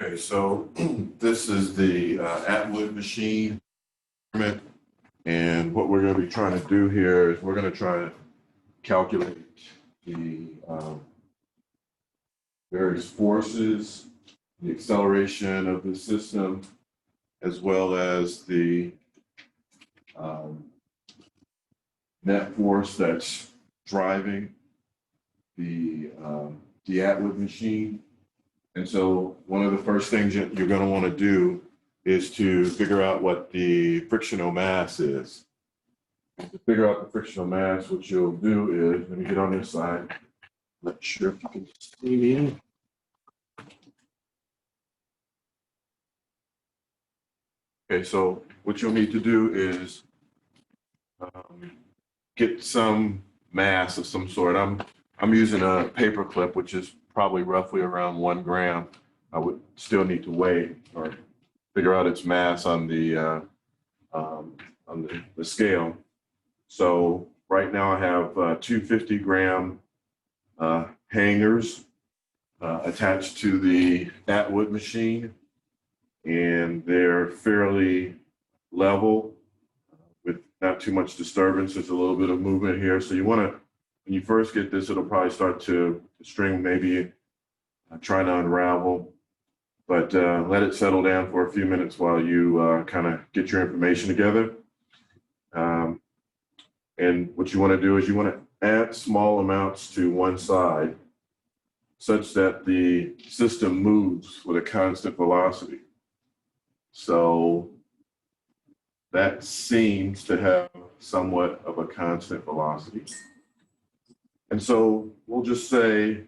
Okay, so this is the Atwood machine, and what we're going to be trying to do here is we're going to try to calculate the various forces, the acceleration of the system, as well as the net force that's driving the Atwood machine. And so one of the first things that you're going to want to do is to figure out what the frictional mass is. To figure out the frictional mass, what you'll do is, let me get on this side. Not sure if you can see me. Okay, so what you'll need to do is get some mass of some sort. I'm using a paper clip, which is probably roughly around 1 gram. I would still need to weigh or figure out its mass on the scale. So right now I have 250-gram hangers attached to the Atwood machine, and they're fairly level with not too much disturbance. There's a little bit of movement here. So you want to, when you first get this, it'll probably start to string maybe trying to unravel, but let it settle down for a few minutes while you kind of get your information together. And what you want to do is you want to add small amounts to one side such that the system moves with a constant velocity. So that seems to have somewhat of a constant velocity. And so we'll just say,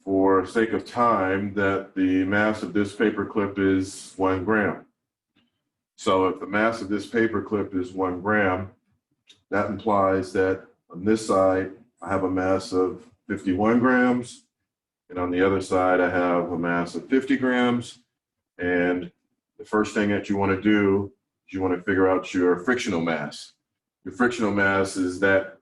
for sake of time, that the mass of this paper clip is 1 gram. So if the mass of this paper clip is 1 gram, that implies that on this side, I have a mass of 51 grams. And on the other side, I have a mass of 50 grams. And the first thing that you want to do is you want to figure out your frictional mass. Your frictional mass is that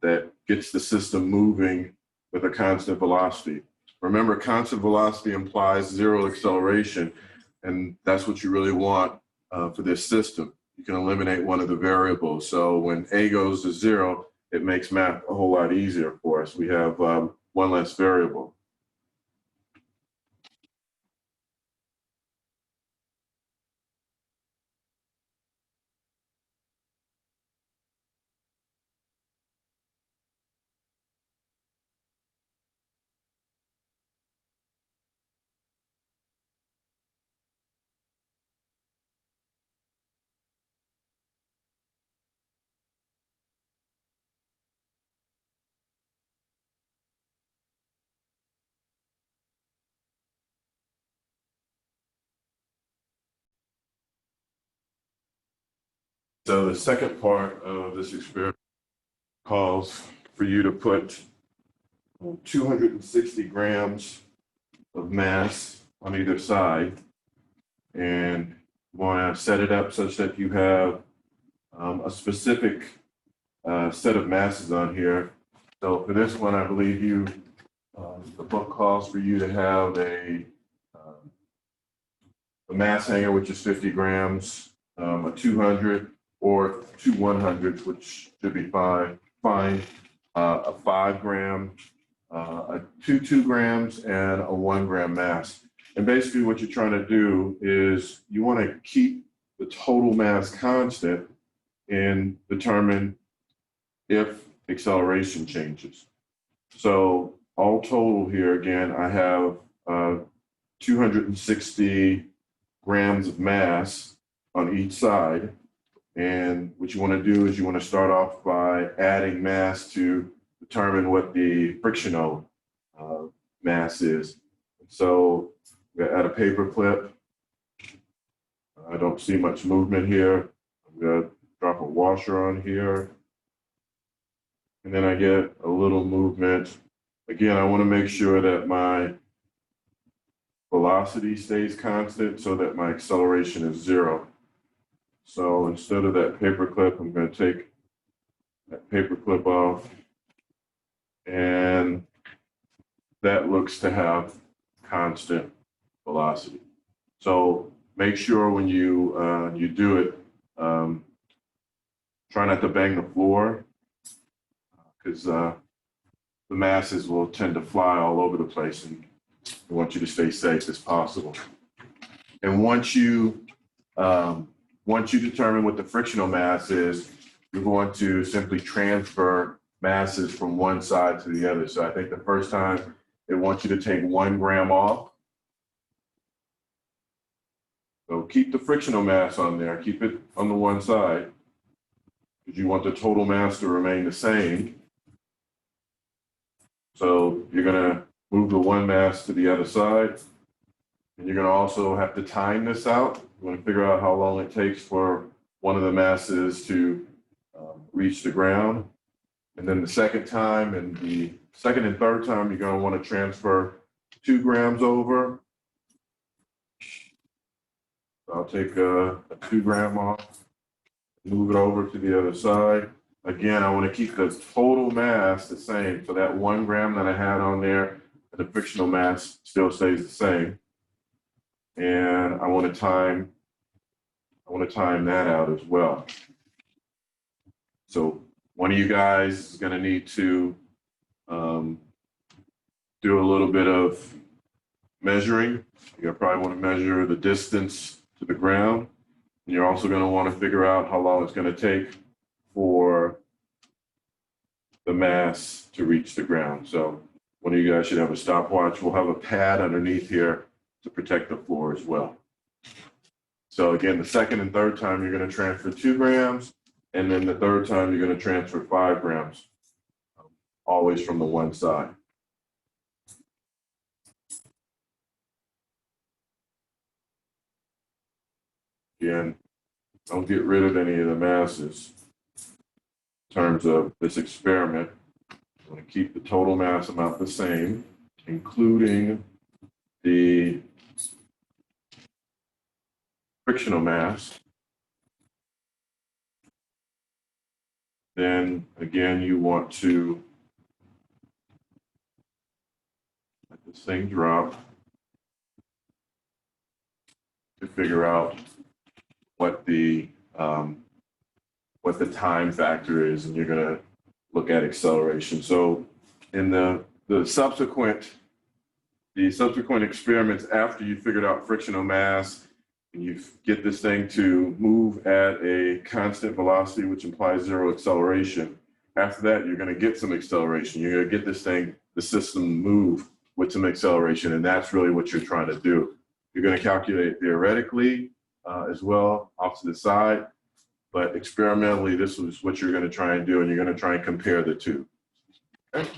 that gets the system moving with a constant velocity. Remember, constant velocity implies 0 acceleration, and that's what you really want for this system. You can eliminate one of the variables. So when A goes to 0, it makes math a whole lot easier for us. We have one less variable. So the second part of this experiment calls for you to put 260 grams of mass on either side, and you want to set it up such that you have a specific set of masses on here. So for this one, I believe the book calls for you to have a mass hanger, which is 50 grams, a 200, or 2 100s, which should be fine, a 5 gram, a 2 grams, and a 1 gram mass. And basically what you're trying to do is you want to keep the total mass constant and determine if acceleration changes. So all total here, again, I have 260 grams of mass on each side. And what you want to do is you want to start off by adding mass to determine what the frictional mass is. So I'm going to add a paper clip. I don't see much movement here. I'm going to drop a washer on here. And then I get a little movement. Again, I want to make sure that my velocity stays constant so that my acceleration is 0. So instead of that paper clip, I'm going to take that paper clip off, and that looks to have constant velocity. So make sure when you do it, try not to bang the floor, because the masses will tend to fly all over the place, and we want you to stay safe as possible. And once you determine what the frictional mass is, you're going to simply transfer masses from one side to the other. So I think the first time they want you to take 1 gram off. So keep the frictional mass on there, keep it on the one side, because you want the total mass to remain the same. So you're gonna move the one mass to the other side, and you're gonna also have to time this out. You wanna figure out how long it takes for one of the masses to reach the ground. And then the second time and the second and third time, you're gonna wanna transfer 2 grams over. I'll take a 2 gram off, move it over to the other side. Again, I want to keep the total mass the same. So that 1 gram that I had on there, the frictional mass still stays the same. And I want to time that out as well. So one of you guys is going to need to do a little bit of measuring. You're probably want to measure the distance to the ground. And you're also going to want to figure out how long it's going to take for the mass to reach the ground. So one of you guys should have a stopwatch. We'll have a pad underneath here to protect the floor as well. So again, the second and third time, you're going to transfer 2 grams. And then the third time, you're going to transfer 5 grams, always from the one side. Again, don't get rid of any of the masses. In terms of this experiment, I'm going to keep the total mass amount the same, including the frictional mass. Then again, you want to let this thing drop to figure out what the time factor is, and you're going to look at acceleration. So in the subsequent experiments, after you figured out frictional mass and you get this thing to move at a constant velocity, which implies 0 acceleration, after that, you're going to get some acceleration. You're going to get this thing, the system, move with some acceleration, and that's really what you're trying to do. You're going to calculate theoretically as well off to the side, but experimentally, this is what you're going to try and do, and you're going to try and compare the two. Okay?